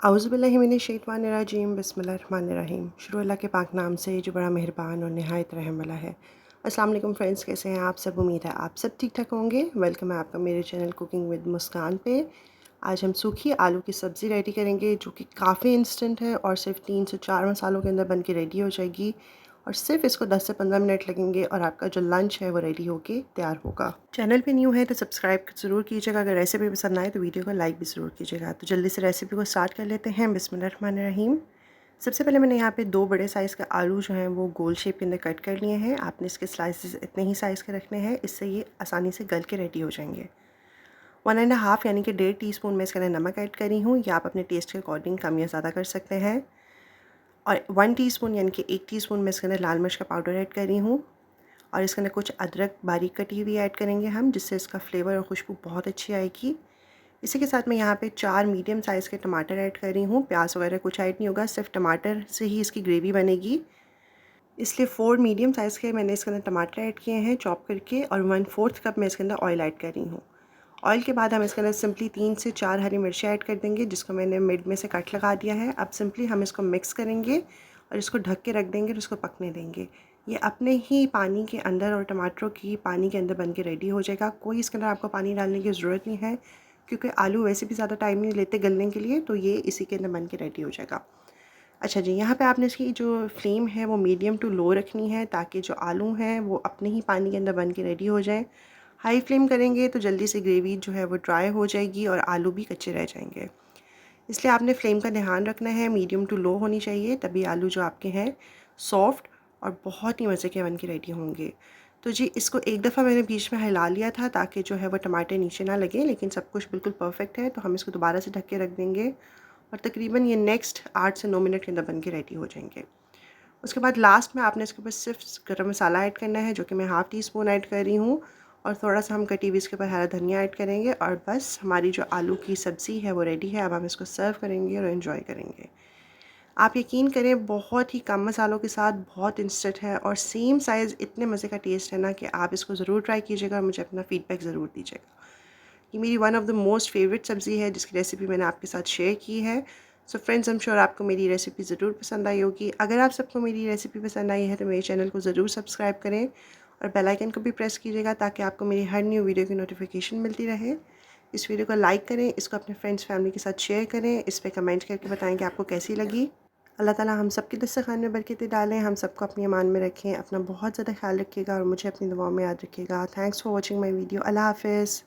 औज़ुबिल्लाहिमिनश्शैतानिर्रजीम बिस्मिल्लाहिर्रहमानिर्रहीम। शुरू अल्लाह के पाक नाम से जो बड़ा मेहरबान और नहायत रहम वाला है। अस्सलाम वालेकुम फ्रेंड्स, कैसे हैं आप सब? उम्मीद है आप सब ठीक ठाक होंगे। वेलकम है आपका मेरे चैनल कुकिंग विद मुस्कान पे। आज हम सूखी आलू की सब्ज़ी रेडी करेंगे जो कि काफ़ी इंस्टेंट है और सिर्फ 3 से 4 मसालों के अंदर बन के रेडी हो जाएगी और सिर्फ इसको 10 से 15 मिनट लगेंगे और आपका जो लंच है वो रेडी होके तैयार होगा। चैनल पे न्यू है तो सब्सक्राइब ज़रूर कीजिएगा। अगर रेसिपी पसंद आए तो वीडियो को लाइक भी ज़रूर कीजिएगा। तो जल्दी से रेसिपी को स्टार्ट कर लेते हैं। बिस्मिल्लाहिर्रहमानिर्रहीम। सबसे पहले मैंने यहाँ पे 2 बड़े साइज़ के आलू जो हैं वो गोल शेप के अंदर कट कर लिए हैं। आपने इसके स्लाइसेस इतने ही साइज़ के रखने हैं, इससे ये आसानी से गल के रेडी हो जाएंगे। 1.5 यानी कि 1.5 टीस्पून मैं इसके अंदर नमक ऐड करी हूँ, या आप अपने टेस्ट के अकॉर्डिंग कम या ज़्यादा कर सकते हैं। और 1 टीस्पून यानी कि 1 टीस्पून मैं इसके अंदर लाल मिर्च का पाउडर ऐड करी हूँ और इसके अंदर कुछ अदरक बारीक कटी हुई ऐड करेंगे हम, जिससे इसका फ्लेवर और खुशबू बहुत अच्छी आएगी। इसी के साथ मैं यहाँ पे 4 मीडियम साइज़ के टमाटर ऐड कर रही हूँ। प्याज वगैरह कुछ ऐड नहीं होगा, सिर्फ टमाटर से ही इसकी ग्रेवी बनेगी, इसलिए 4 मीडियम साइज़ के मैंने इसके अंदर टमाटर ऐड किए हैं चॉप करके, और 1/4 कप मैं इसके अंदर ऑयल ऐड कर रही हूँ। ऑयल के बाद हम इसके अंदर सिंपली 3 से 4 हरी मिर्ची ऐड कर देंगे, जिसको मैंने मिड में से कट लगा दिया है। अब सिंपली हम इसको मिक्स करेंगे और इसको ढक के रख देंगे और इसको पकने देंगे। ये अपने ही पानी के अंदर और टमाटरों की पानी के अंदर बन के रेडी हो जाएगा। कोई इसके अंदर आपको पानी डालने की ज़रूरत नहीं है, क्योंकि आलू वैसे भी ज़्यादा टाइम नहीं लेते गलने के लिए, तो ये इसी के अंदर बन के रेडी हो जाएगा। अच्छा जी, यहाँ पे आपने इसकी जो फ्लेम है वो मीडियम टू लो रखनी है, ताकि जो आलू हैं वो अपने ही पानी के अंदर बन के रेडी हो जाएं। हाई फ्लेम करेंगे तो जल्दी से ग्रेवी जो है वो ड्राई हो जाएगी और आलू भी कच्चे रह जाएंगे। इसलिए आपने फ्लेम का ध्यान रखना है, मीडियम टू लो होनी चाहिए, तभी आलू जो आपके हैं सॉफ्ट और बहुत ही मज़े के बन के रेडी होंगे। तो जी, इसको एक दफ़ा मैंने बीच में हिला लिया था ताकि जो है वो टमाटर नीचे ना लगे, लेकिन सब कुछ बिल्कुल परफेक्ट है। तो हम इसको दोबारा से ढक के रख देंगे और तकरीबन ये नेक्स्ट 8 से 9 मिनट के अंदर बन के रेडी हो जाएंगे। उसके बाद लास्ट में आपने इसके ऊपर सिर्फ गरम मसाला ऐड करना है, जो कि मैं हाफ़ टी स्पून ऐड कर रही हूँ, और थोड़ा सा हम कटी हुई इसके ऊपर हरा धनिया ऐड करेंगे, और बस हमारी जो आलू की सब्ज़ी है वो रेडी है। अब हम इसको सर्व करेंगे और एंजॉय करेंगे। आप यकीन करें, बहुत ही कम मसालों के साथ बहुत इंस्टेंट है और सेम साइज़ इतने मज़े का टेस्ट है ना कि आप इसको ज़रूर ट्राई कीजिएगा और मुझे अपना फ़ीडबैक ज़रूर दीजिएगा। ये मेरी one of the most favourite सब्ज़ी है, जिसकी रेसिपी मैंने आपके साथ शेयर की है। So friends, I am sure आपको मेरी रेसिपी ज़रूर पसंद आई होगी। अगर आप सबको मेरी रेसिपी पसंद आई है तो मेरे चैनल को ज़रूर सब्सक्राइब करें और बेल आइकन को भी प्रेस कीजिएगा, ताकि आपको मेरी हर न्यू वीडियो की नोटिफिकेशन मिलती रहे। इस वीडियो को लाइक करें, इसको अपने फ्रेंड्स फैमिली के साथ शेयर करें, इस पर कमेंट करके बताएं कि आपको कैसी लगी। अल्लाह ताला हम सब की दस्तरखान में बरकतें डालें, हम सबको अपनी अमान में रखें। अपना बहुत ज़्यादा ख्याल रखिएगा और मुझे अपनी दुआओं में याद रखिएगा। Thanks for watching my video. Allah हाफ़िज़।